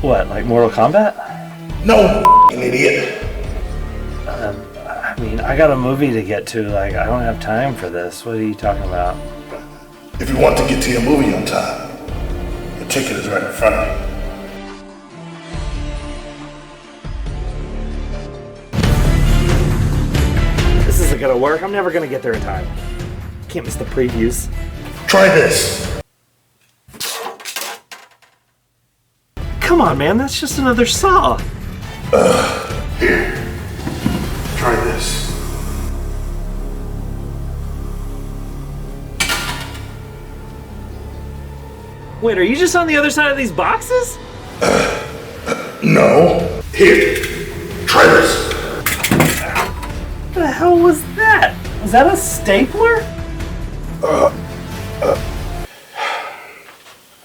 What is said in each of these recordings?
What, like Mortal Kombat? No, idiot. I mean, I got a movie to get to. Like, I don't have time for this. What are you talking about? If you want to get to your movie on time, the ticket is right in front of you. This isn't gonna work. I'm never gonna get there in time. Can't miss the previews. Try this. Come on, man. That's just another Saw. Here. Try this. Wait, are you just on the other side of these boxes? No. Here. Try this. What the hell was that? Was that a stapler?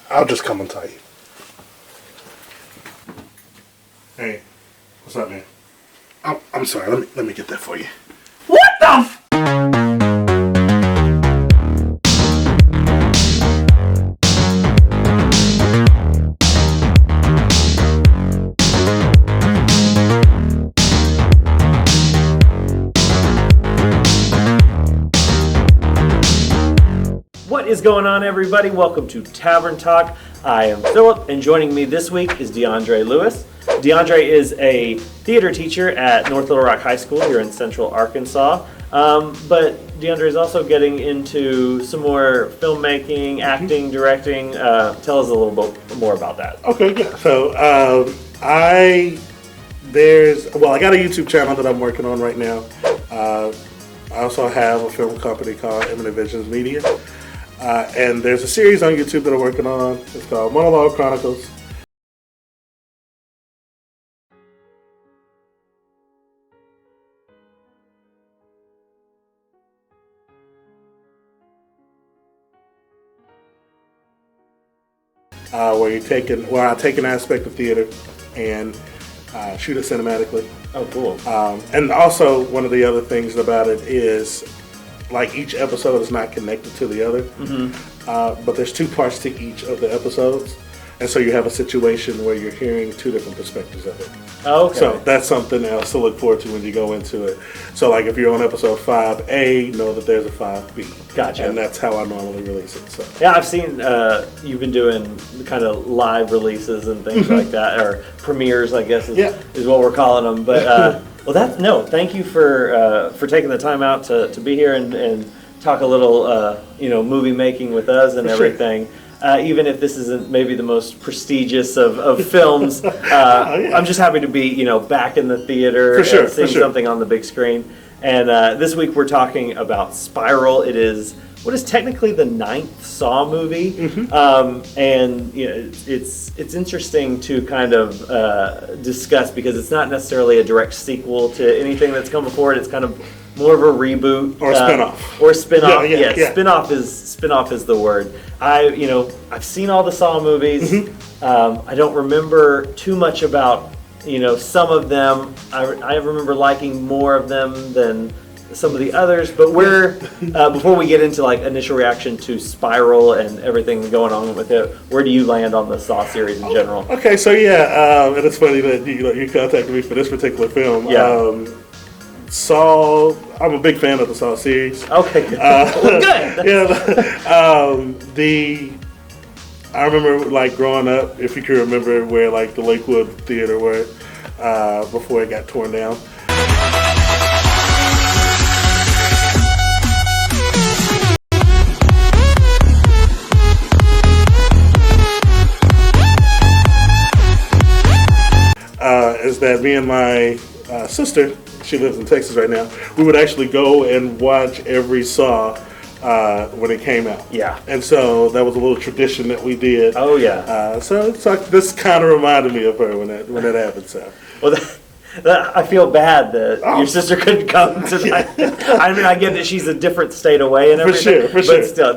I'll just come and tell you. Hey, what's up, man? I'm sorry. Let me get that for you. What the f- What is going on, everybody? Welcome to Tavern Talk. I am Philip, and joining me this week is DeAndre Lewis. DeAndre is a theater teacher at North Little Rock High School here in Central Arkansas. But DeAndre is also getting into some more filmmaking, acting, directing. Tell us a little bit more about that. Okay, yeah. So I got a YouTube channel that I'm working on right now. I also have a film company called Eminent Visions Media. And there's a series on YouTube that I'm working on. It's called Monologue Chronicles. Where I take an aspect of theater and shoot it cinematically. Oh, cool. And also, one of the other things about it is, like, each episode is not connected to the other, but there's two parts to each of the episodes, and so you have a situation where you're hearing two different perspectives of it. Oh, okay. So that's something else to look forward to when you go into it. So, like, if you're on episode 5A, know that there's a 5B. Gotcha. And that's how I normally release it. So. Yeah, I've seen you've been doing kind of live releases and things like that, or premieres, I guess is what we're calling them. But thank you for taking the time out to be here and talk a little movie making with us and everything. Sure. Even if this isn't maybe the most prestigious of films, I'm just happy to be back in the theater and seeing something on the big screen. And this week we're talking about Spiral. It is what is technically the 9th Saw movie, and it's interesting to kind of discuss because it's not necessarily a direct sequel to anything that's come before it. It's kind of more of a reboot or a spinoff. Or spinoff. Yeah. Spinoff is the word. I've seen all the Saw movies. I don't remember too much about some of them. I remember liking more of them than some of the others, but before we get into like initial reaction to Spiral and everything going on with it, where do you land on the Saw series in general? Okay, so and it's funny that you contacted me for this particular film. Yeah. Saw, I'm a big fan of the Saw series. Okay, good. I remember like growing up, if you can remember where like the Lakewood Theater were before it got torn down. Is that me and my sister, she lives in Texas right now, we would actually go and watch every Saw when it came out. Yeah. And so that was a little tradition that we did. Oh, yeah. So this kind of reminded me of her when that happened. So. Well, I feel bad that your sister couldn't come tonight. I mean, I get that she's a different state away and everything. For sure. But still,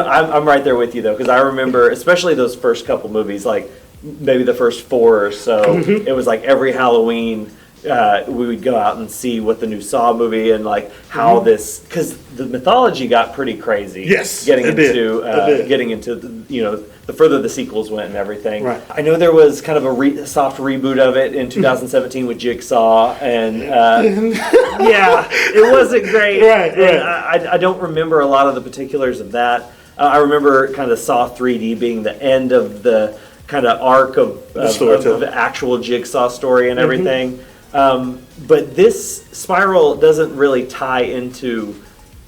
I'm right there with you, though, because I remember, especially those first couple movies, like maybe the first 4 or so, it was like every Halloween, we would go out and see what the new Saw movie and like how this, because the mythology got pretty crazy. Yes, getting it into did. getting into the further the sequels went and everything. Right. I know there was kind of a soft reboot of it in 2017 with Jigsaw, and yeah, it wasn't great. Right. And I don't remember a lot of the particulars of that. I remember kind of Saw 3D being the end of the kind of arc of the actual Jigsaw story and everything. But this Spiral doesn't really tie into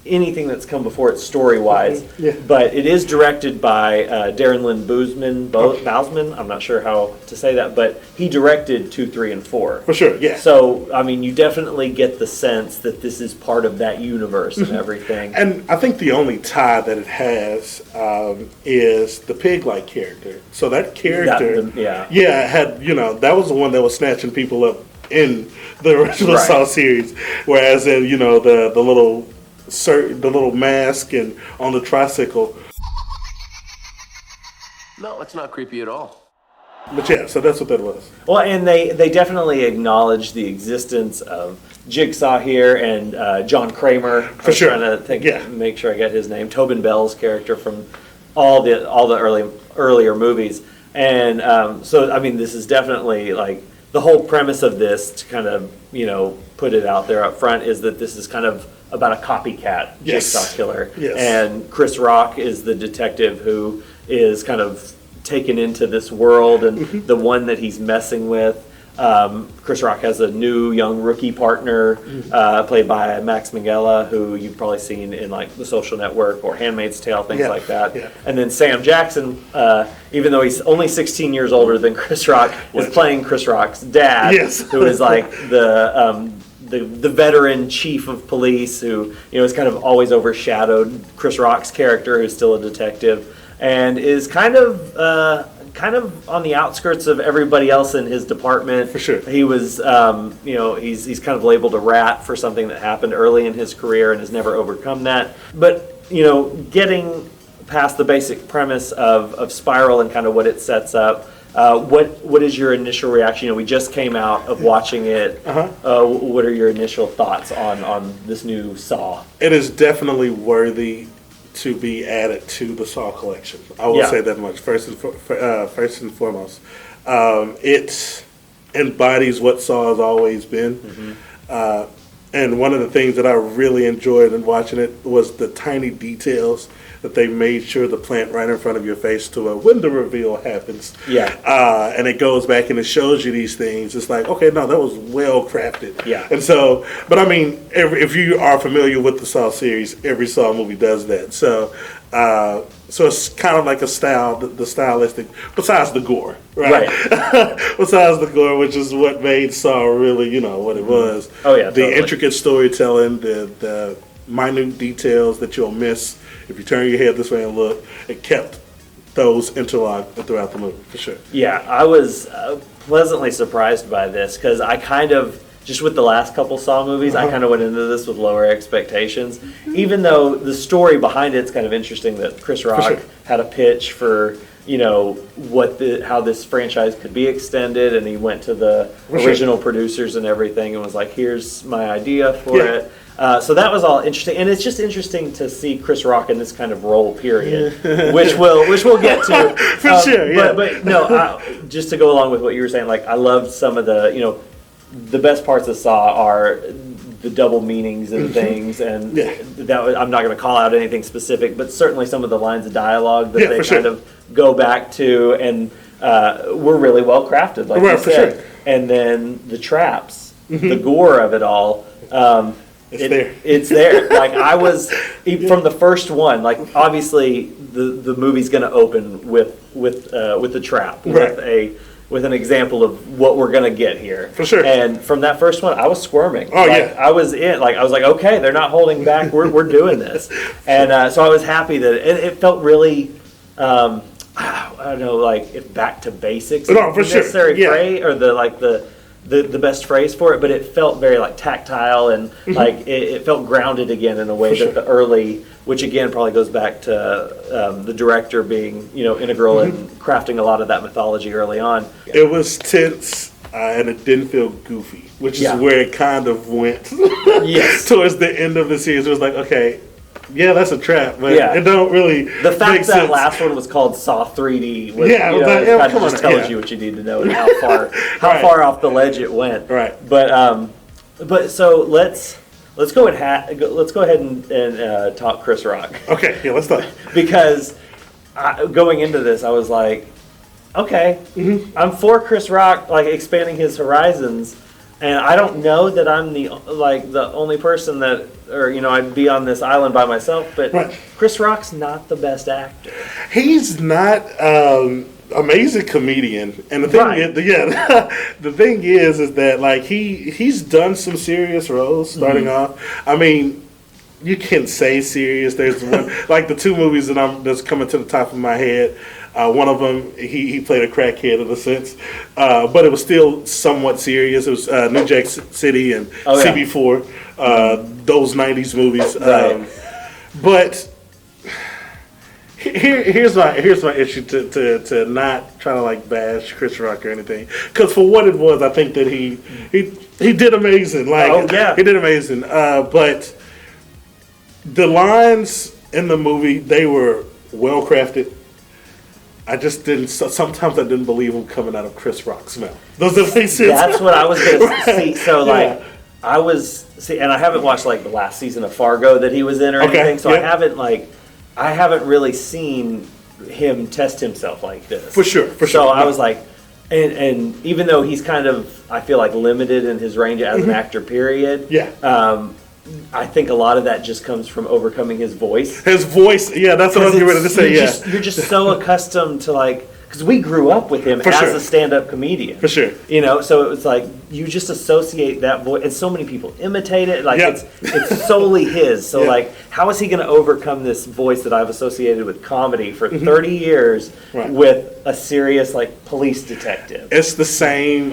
anything that's come before it story-wise. But it is directed by Darren Lynn Bousman. I'm not sure how to say that, but he directed 2, 3, and 4. For sure, yeah. So, I mean, you definitely get the sense that this is part of that universe and everything. And I think the only tie that it has is the pig-like character. So that character, had, that was the one that was snatching people up in the original Saw series, whereas in the little mask and on the tricycle. No, it's not creepy at all. But yeah, so that's what that was. Well, and they definitely acknowledge the existence of Jigsaw here and John Kramer. For sure. I'm trying to make sure I get his name. Tobin Bell's character from all the earlier movies, and so I mean, this is definitely like the whole premise of this, to kind of put it out there up front, is that this is kind of about a copycat Jigsaw killer. Yes. And Chris Rock is the detective who is kind of taken into this world and the one that he's messing with. Chris Rock has a new young rookie partner played by Max Minghella, who you've probably seen in like The Social Network or Handmaid's Tale, things like that. Yeah. And then Sam Jackson, even though he's only 16 years older than Chris Rock, is playing Chris Rock's dad, who is like the veteran chief of police who is kind of always overshadowed Chris Rock's character, who's still a detective, and is kind of on the outskirts of everybody else in his department. For sure. He was, he's kind of labeled a rat for something that happened early in his career and has never overcome that. But, getting past the basic premise of Spiral and kind of what it sets up, what is your initial reaction? We just came out of watching it. What are your initial thoughts on this new Saw? It is definitely worthy to be added to the Saw collection. I will say that much. First and foremost, it embodies what Saw has always been. And one of the things that I really enjoyed in watching it was the tiny details that they made sure to plant right in front of your face to when the reveal happens. And it goes back and it shows you these things. It's like, okay, no, that was well crafted. And so, but I mean, if you are familiar with the Saw series, every Saw movie does that. So it's kind of like a style, the stylistic, besides the gore, right? Besides the gore, which is what made Saw really, what it was. The intricate storytelling, the minute details that you'll miss if you turn your head this way and look. It kept those interlocked throughout the movie, for sure. I was pleasantly surprised by this, because I kind of, just with the last couple Saw movies, I kind of went into this with lower expectations. Even though the story behind it's kind of interesting, that Chris Rock had a pitch for how this franchise could be extended, and he went to the original producers and everything and was like, here's my idea for it. So that was all interesting, and it's just interesting to see Chris Rock in this kind of role, period, which we'll get to. For sure, But no, just to go along with what you were saying, like I loved some of the, the best parts of Saw are the double meanings and things, and I'm not going to call out anything specific, but certainly some of the lines of dialogue that they kind of go back to and were really well crafted, like you said. And then the traps, the gore of it all. It's there. Like I was from the first one. Like obviously the movie's going to open with the trap, with an example of what we're going to get here. For sure. And from that first one, I was squirming. I was I was like, okay, they're not holding back. We're doing this. And so I was happy that it felt really. I don't know, like if back to basics. No, for sure. Necessary phrase or the best phrase for it, but it felt very like tactile and like it felt grounded again in a way that the early, which again probably goes back to the director being integral in crafting a lot of that mythology early on. It was tense. and it didn't feel goofy, which Yeah. is where it kind of went. Yes. Towards the end of the series, it was like, okay, yeah, that's a trap, but Yeah. it don't really The fact make that sense. last one was called Saw 3D, was, Yeah, you know, but, it yeah, kind come of just on, tells yeah. you what you need to know and how far Right. off the ledge it went. Right. But so let's go ahead and talk Chris Rock. Okay, yeah, let's talk. Because going into this, I was like, okay, I'm for Chris Rock, like expanding his horizons, and I don't know that I'm the only person that, or I'd be on this island by myself. But Right. Chris Rock's not the best actor. He's not amazing comedian, and the thing Right. is, the thing is that like he's done some serious roles starting off. I mean, you can say serious. There's one like the two movies that's coming to the top of my head. One of them, he played a crackhead in a sense, but it was still somewhat serious. It was New Jack City and CB4, those '90s movies. Right. But here's my issue to not try to like bash Chris Rock or anything, because for what it was, I think that he did amazing. Like he did amazing. But the lines in the movie, they were well crafted. I just didn't. Sometimes I didn't believe them coming out of Chris Rock's mouth. Does that make sense? That's what I was going to see. So Yeah. and I haven't watched like the last season of Fargo that he was in or anything. So I haven't really seen him test himself like this. For sure. So I was like, and even though he's kind of, I feel like limited in his range as an actor, period. Yeah. I think a lot of that just comes from overcoming his voice. His voice, yeah, that's what I was getting ready to say. You're just so accustomed to because we grew up with him as a stand-up comedian. For sure. So it was like you just associate that voice, and so many people imitate it. Like Yep. it's solely his. So Yeah. how is he going to overcome this voice that I've associated with comedy for 30 years Right. with a serious police detective? It's the same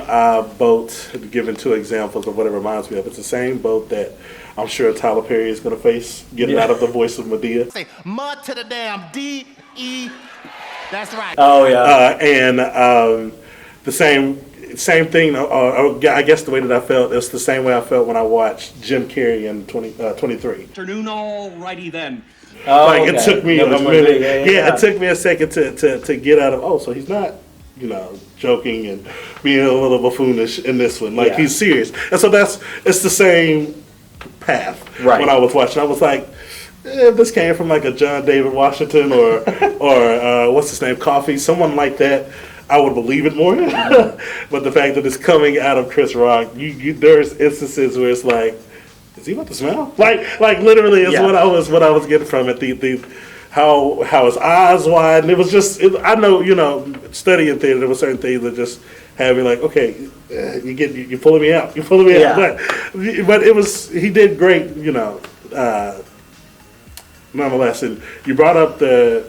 boat, given two examples of what it reminds me of. It's the same boat that I'm sure Tyler Perry is going to face getting out of the voice of Medea. Say mud to the damn D-E. That's right. Oh yeah. And the same thing, I guess the way that I felt, it's the same way I felt when I watched Jim Carrey in 23. Afternoon, all righty then. Oh, It took me a minute. It took me a second to get out of, so he's not, joking and being a little buffoonish in this one. He's serious. And so it's the same path. Right. When I was watching, I was like, if this came from like a John David Washington or what's his name, Coffee, someone like that, I would believe it more. But the fact that it's coming out of Chris Rock, there's instances where it's like, is he about to smell? Like literally is what I was getting from it. The how his eyes wide, and it was just I know studying theater, there were certain things that just had me like, okay, you're pulling me out, out. But it was, he did great, nonetheless. And you brought up that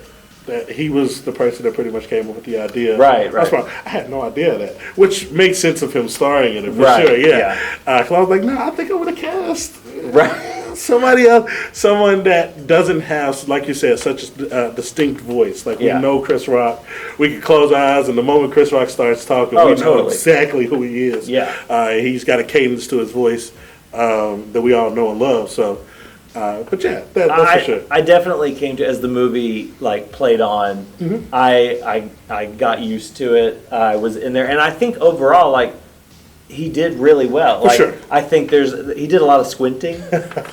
he was the person that pretty much came up with the idea. Right. I had no idea of that, which makes sense of him starring in it for Right, sure. yeah. Cause I was like, no, I think I would have cast Right. someone that doesn't have, like you said, such a distinct voice. Like we know Chris Rock, we can close our eyes, and the moment Chris Rock starts talking, we know exactly who he is. Yeah. He's got a cadence to his voice that we all know and love. So. But yeah, that's for sure. I definitely came to, as the movie played on, I got used to it. I was in there, and I think overall he did really well. For sure. I think he did a lot of squinting.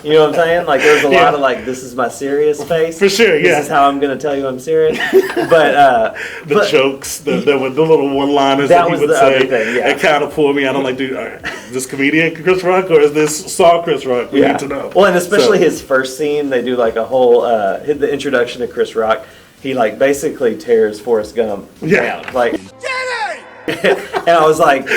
You know what I'm saying? There's a lot of this is my serious face. For sure, yeah. This is how I'm going to tell you I'm serious. But the jokes, the little one-liners that he would say, it kind of pulled me out. I'm like, dude, is this comedian Chris Rock or is this Saw Chris Rock? We need to know. Well, and especially his first scene, they do a whole the introduction to Chris Rock. He basically tears Forrest Gump down. And I was like,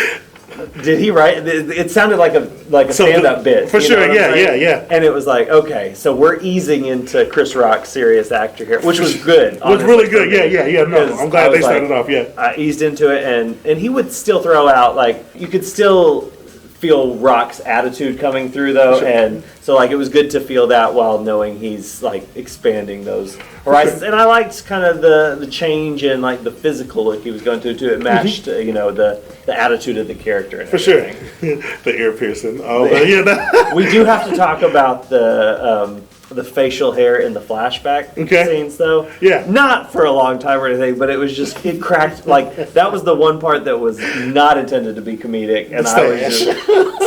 did he write? It sounded like a stand-up bit. For sure, yeah. And it was like, okay, so we're easing into Chris Rock's serious actor here, which was good. It was really good, yeah. No, I'm glad they started off, I eased into it, and he would still throw out, you could still feel Rock's attitude coming through though, and so like it was good to feel that while knowing he's like expanding those horizons. And I liked kind of the change in like the physical look he was going through too. It matched the attitude of the character. And everything. The ear piercing. Oh, yeah. We do have to talk about the facial hair in the flashback scenes though. Yeah. Not for a long time or anything, but it cracked, like that was the one part that was not intended to be comedic. And I was just,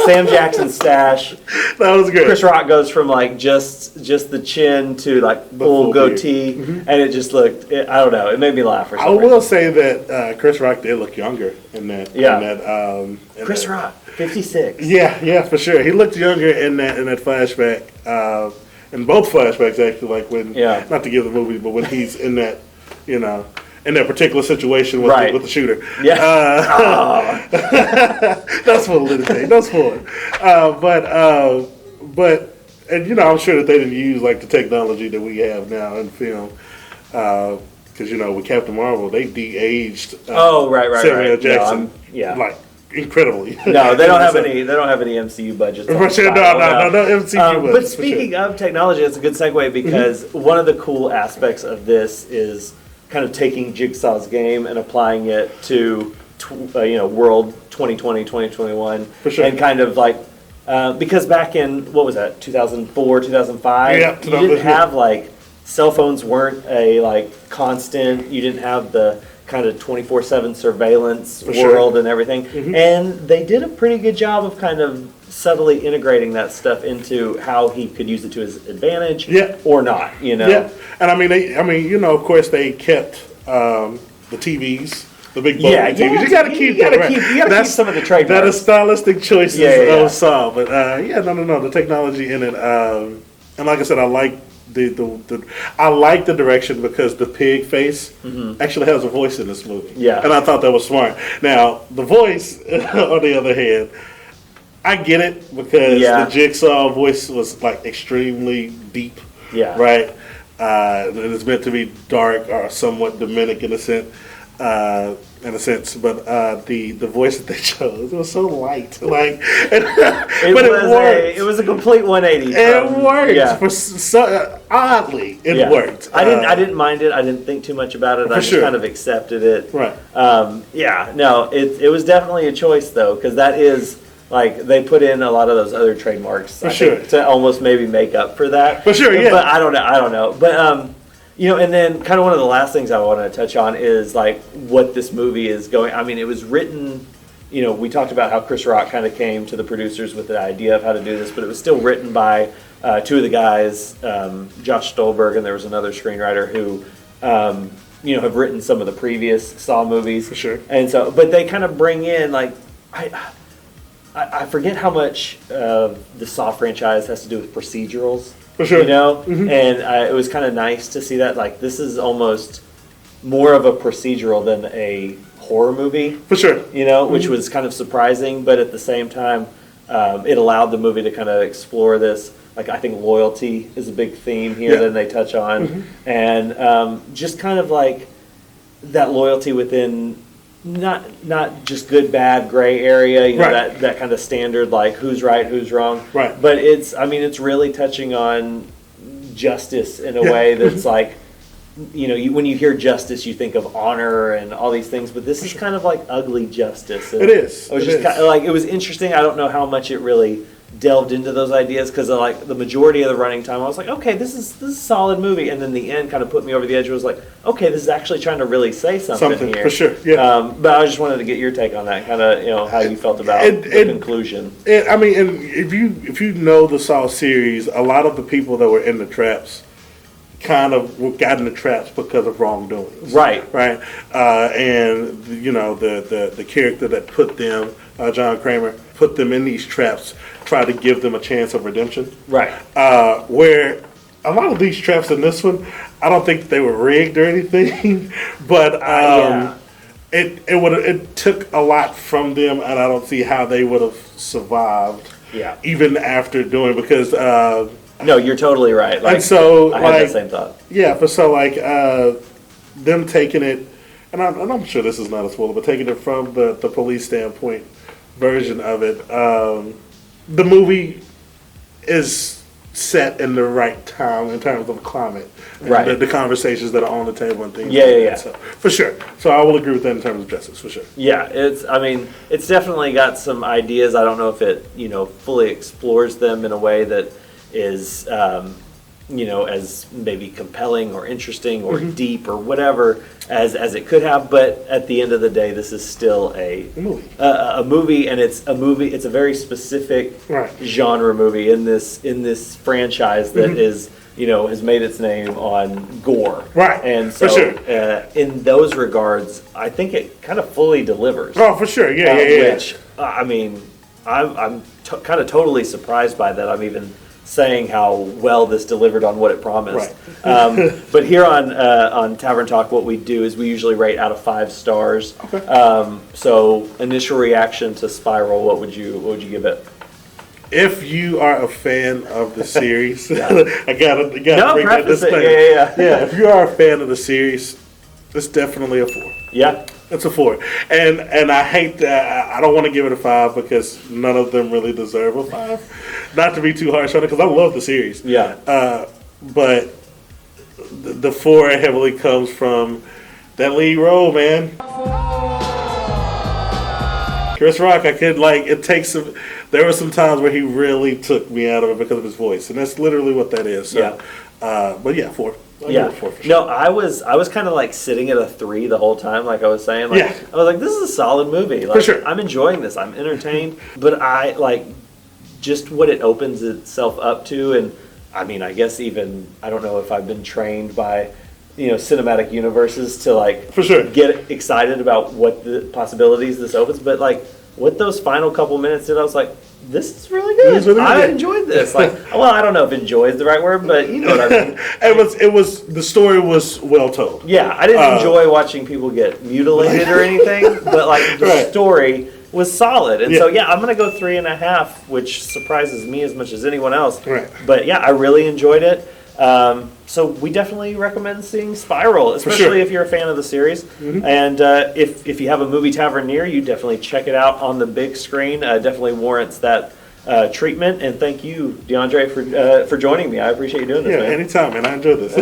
Sam Jackson's stash. That was good. Chris Rock goes from like just the chin to like full goatee, and it just looked, I don't know, it made me laugh or something. I will say that Chris Rock did look younger in that. Yeah. Chris Rock, 56. Yeah, for sure. He looked younger in that flashback. In both flashbacks, actually, like when, not to give the movie, but when he's in that, in that particular situation with, with the shooter. Yeah. That's what it is. That's for it. But I'm sure that they didn't use like the technology that we have now in film. Because, with Captain Marvel, they de-aged Samuel Jackson. Like, incredibly. No, they don't have any. They don't have any MCU budgets. No MCU budgets. But speaking of technology, that's a good segue because one of the cool aspects of this is kind of taking Jigsaw's game and applying it to World 2020, 2021, for sure, and kind of like because back in what was that 2004, 2005, you didn't have like cell phones weren't a like constant. You didn't have the kind of 24/7 surveillance world and everything. And they did a pretty good job of kind of subtly integrating that stuff into how he could use it to his advantage or not, Yeah. And I mean, of course they kept the TVs, the big TVs. You got to keep that. You got to keep some of the trademarks. That is stylistic choices of Saw, but no, the technology in it. And like I said, I like I like the direction because the pig face actually has a voice in this movie. Yeah. And I thought that was smart. Now, the voice, on the other hand, I get it because the Jigsaw voice was like extremely deep. Yeah. Right? And it's meant to be dark or somewhat demonic in a sense. But the voice that they chose, it was so light, like, it was a complete 180. It worked for oddly. It worked. I didn't mind it. I didn't think too much about it. I just kind of accepted it. Right. It was definitely a choice though, because that is like they put in a lot of those other trademarks to almost maybe make up for that. For sure. Yeah. But I don't know. But and then kind of one of the last things I want to touch on is like what this movie is going. I mean, it was written, we talked about how Chris Rock kind of came to the producers with the idea of how to do this, but it was still written by two of the guys, Josh Stolberg, and there was another screenwriter who, have written some of the previous Saw movies. For sure. And so, but they kind of bring in like, I forget how much the Saw franchise has to do with procedurals. For sure. And it was kind of nice to see that. Like, this is almost more of a procedural than a horror movie. For sure. Which was kind of surprising, but at the same time, it allowed the movie to kind of explore this. Like, I think loyalty is a big theme here that they touch on. And just kind of like that loyalty within not just good, bad, gray area, that kind of standard, like who's right, who's wrong. Right. But it's really touching on justice in a way that's like, when you hear justice, you think of honor and all these things, but this is kind of like ugly justice. And it is. It was just kind of like, it was interesting. I don't know how much it really delved into those ideas because like the majority of the running time I was like, okay, this is a solid movie, and then the end kind of put me over the edge. It was like, okay, this is actually trying to really say something here. For sure. Yeah. But I just wanted to get your take on that, kind of how you felt about the conclusion. And if you know the Saw series, a lot of the people that were in the traps kind of got in the traps because of wrongdoings. Right. And the character that put them, John Kramer, put them in these traps, try to give them a chance of redemption. Right. Where a lot of these traps in this one, I don't think they were rigged or anything, but it took a lot from them, and I don't see how they would have survived. Yeah. Even after doing, because no, you're totally right. Like, and so I had the same thought. Yeah, but so like them taking it, and I'm sure this is not a spoiler, but taking it from the police standpoint, version of it. The movie is set in the right time in terms of climate, and Right. the conversations that are on the table and things. Yeah, like yeah, that. yeah. So, for sure. So I will agree with that in terms of justice, for sure. Yeah, it's definitely got some ideas. I don't know if it, fully explores them in a way that is, as maybe compelling or interesting or deep or whatever as it could have. But at the end of the day, this is still a movie, and it's a movie. It's a very specific Right. genre movie in this franchise that is. Has made its name on gore. Right, And for so, sure. in those regards, I think it kind of fully delivers. Oh, for sure. Yeah. Which, I'm kind of totally surprised by that. I'm even saying how well this delivered on what it promised. Right. But here on Tavern Talk, what we do is we usually rate out of 5 stars. Okay. So initial reaction to Spiral, what would you give it? If you are a fan of the series, I gotta No, bring that preface it. disclaimer. Yeah. If you are a fan of the series, it's definitely a 4. Yeah. It's a 4, and I hate that. I don't want to give it a 5 because none of them really deserve a 5. Not to be too harsh on it, because I love the series. Yeah. But the 4 heavily comes from that lead role, man. Chris Rock, it takes some. There were some times where he really took me out of it because of his voice, and that's literally what that is. So, Yeah. But yeah, 4. I'll give Yeah. it a 4 for sure. No, I was kind of like sitting at a 3 the whole time, like I was saying. Like, Yeah. I was like, this is a solid movie. Like, sure. I'm enjoying this. I'm entertained, but I like just what it opens itself up to, and I mean, I guess even I don't know if I've been trained by cinematic universes to like For sure. get excited about what the possibilities this opens, but like what those final couple minutes did, I was like, this is really good. It was really I good. enjoyed this. Like, well, I don't know if enjoy is the right word, but you know what I mean. It was the story was well told. Yeah, I didn't enjoy watching people get mutilated or anything, but like the Right. story was solid. And Yeah. so, yeah, I'm going to go 3.5, which surprises me as much as anyone else. Right. But yeah, I really enjoyed it. So we definitely recommend seeing Spiral, especially sure. if you're a fan of the series. And if you have a movie tavern near you, definitely check it out on the big screen. Definitely warrants that treatment. And thank you, DeAndre, for joining me. I appreciate you doing this, Yeah, man. anytime, man. I enjoyed this.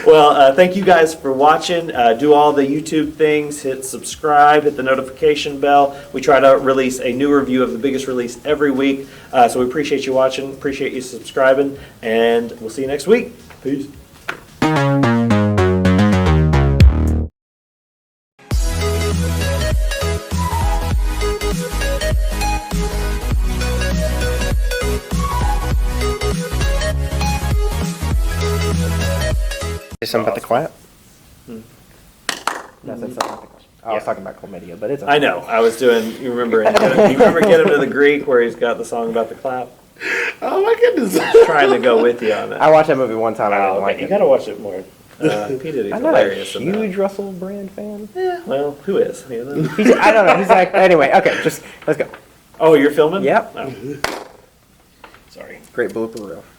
Well, thank you guys for watching. Do all the YouTube things. Hit subscribe. Hit the notification bell. We try to release a new review of the biggest release every week. So we appreciate you watching. Appreciate you subscribing. And we'll see you next week. Peace. Say something about the clap? No, that's something about the clap. I was talking about chlamydia, but it's okay. I know. I was doing. You remember? You remember Get Him to the Greek, where he's got the song about the clap. Oh my goodness. Trying to go with you on it. I watched that movie one time. I didn't Oh, like okay. You it. got to watch it more. P. Diddy's I'm not a hilarious in that. huge Russell Brand fan. Yeah, well, who is? I don't know. He's like, anyway, okay, just let's go. Oh, you're filming? Yep. Oh. Sorry. Great blooper reel.